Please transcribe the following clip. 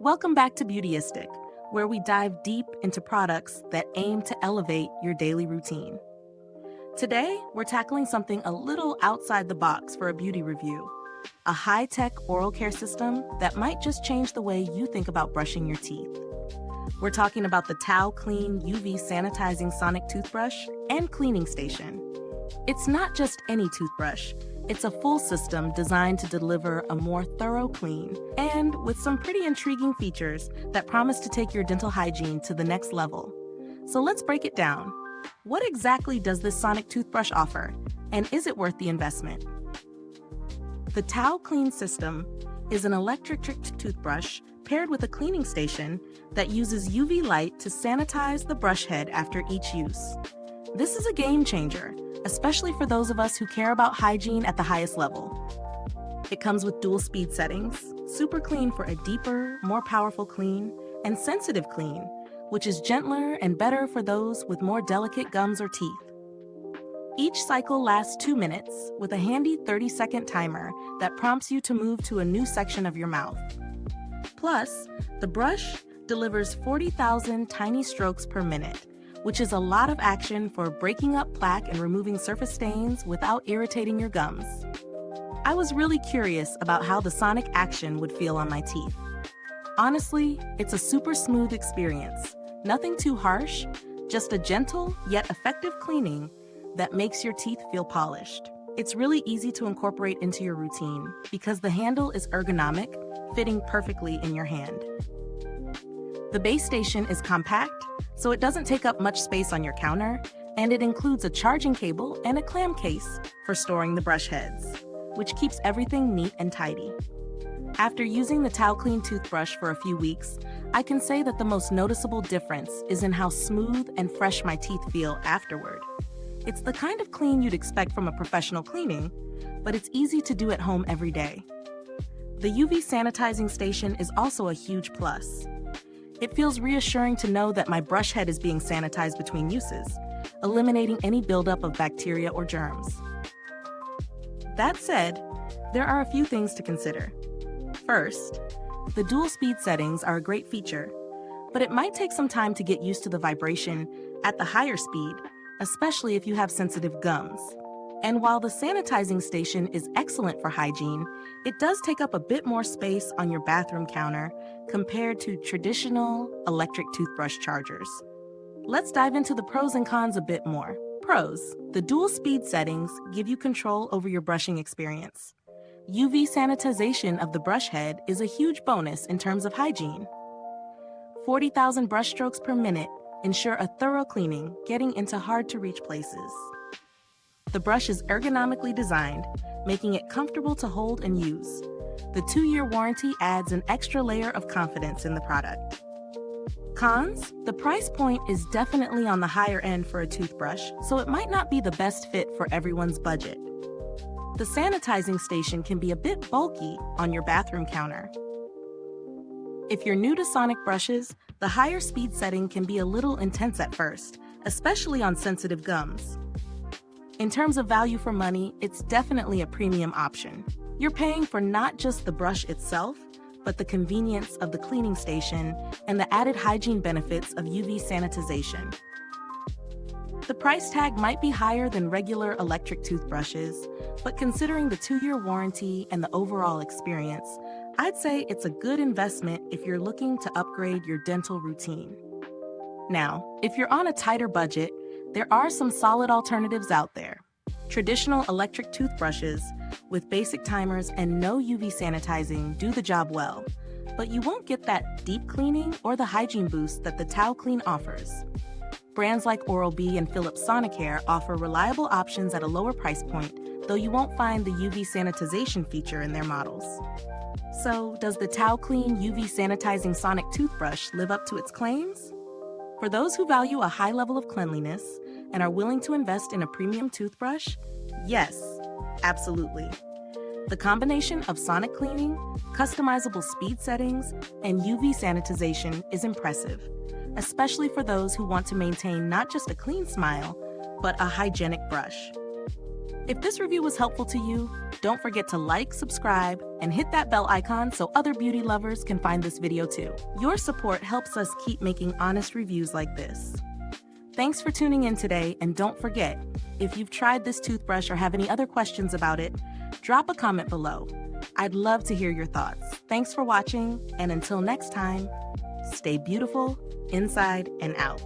Welcome back to Beautyistic, where we dive deep into products that aim to elevate your daily routine. Today, we're tackling something a little outside the box for a beauty review, a high-tech oral care system that might just change the way you think about brushing your teeth. We're talking about the Tao Clean Sanitizing Sonic Toothbrush and Cleaning Station. It's not just any toothbrush. It's a full system designed to deliver a more thorough clean and with some pretty intriguing features that promise to take your dental hygiene to the next level. So let's break it down. What exactly does this sonic toothbrush offer, and is it worth the investment? The Tao Clean system is an electric toothbrush paired with a cleaning station that uses UV light to sanitize the brush head after each use. This is a game changer, especially for those of us who care about hygiene at the highest level. It comes with dual speed settings, super clean for a deeper, more powerful clean, and sensitive clean, which is gentler and better for those with more delicate gums or teeth. Each cycle lasts 2 minutes with a handy 30-second timer that prompts you to move to a new section of your mouth. Plus, the brush delivers 40,000 tiny strokes per minute, which is a lot of action for breaking up plaque and removing surface stains without irritating your gums. I was really curious about how the sonic action would feel on my teeth. Honestly, it's a super smooth experience. Nothing too harsh, just a gentle yet effective cleaning that makes your teeth feel polished. It's really easy to incorporate into your routine because the handle is ergonomic, fitting perfectly in your hand. The base station is compact, so it doesn't take up much space on your counter, and it includes a charging cable and a clam case for storing the brush heads, which keeps everything neat and tidy. After using the Tao Clean toothbrush for a few weeks, I can say that the most noticeable difference is in how smooth and fresh my teeth feel afterward. It's the kind of clean you'd expect from a professional cleaning, but it's easy to do at home every day. The UV sanitizing station is also a huge plus. It feels reassuring to know that my brush head is being sanitized between uses, eliminating any buildup of bacteria or germs. That said, there are a few things to consider. First, the dual speed settings are a great feature, but it might take some time to get used to the vibration at the higher speed, especially if you have sensitive gums. And while the sanitizing station is excellent for hygiene, it does take up a bit more space on your bathroom counter compared to traditional electric toothbrush chargers. Let's dive into the pros and cons a bit more. Pros: the dual speed settings give you control over your brushing experience. UV sanitization of the brush head is a huge bonus in terms of hygiene. 40,000 brush strokes per minute ensure a thorough cleaning, getting into hard-to-reach places. The brush is ergonomically designed, making it comfortable to hold and use. The 2-year warranty adds an extra layer of confidence in the product. Cons: the price point is definitely on the higher end for a toothbrush, so it might not be the best fit for everyone's budget. The sanitizing station can be a bit bulky on your bathroom counter. If you're new to sonic brushes, the higher speed setting can be a little intense at first, especially on sensitive gums. In terms of value for money, it's definitely a premium option. You're paying for not just the brush itself, but the convenience of the cleaning station and the added hygiene benefits of UV sanitization. The price tag might be higher than regular electric toothbrushes, but considering the 2-year warranty and the overall experience, I'd say it's a good investment if you're looking to upgrade your dental routine. Now, if you're on a tighter budget, there are some solid alternatives out there. Traditional electric toothbrushes with basic timers and no UV sanitizing do the job well, but you won't get that deep cleaning or the hygiene boost that the Tao Clean offers. Brands like Oral-B and Philips Sonicare offer reliable options at a lower price point, though you won't find the UV sanitization feature in their models. So, does the Tao Clean UV Sanitizing Sonic Toothbrush live up to its claims? For those who value a high level of cleanliness and are willing to invest in a premium toothbrush, yes, absolutely. The combination of sonic cleaning, customizable speed settings, and UV sanitization is impressive, especially for those who want to maintain not just a clean smile, but a hygienic brush. If this review was helpful to you, don't forget to like, subscribe, and hit that bell icon so other beauty lovers can find this video too. Your support helps us keep making honest reviews like this. Thanks for tuning in today, and don't forget, if you've tried this toothbrush or have any other questions about it, drop a comment below. I'd love to hear your thoughts. Thanks for watching, and until next time, stay beautiful, inside and out.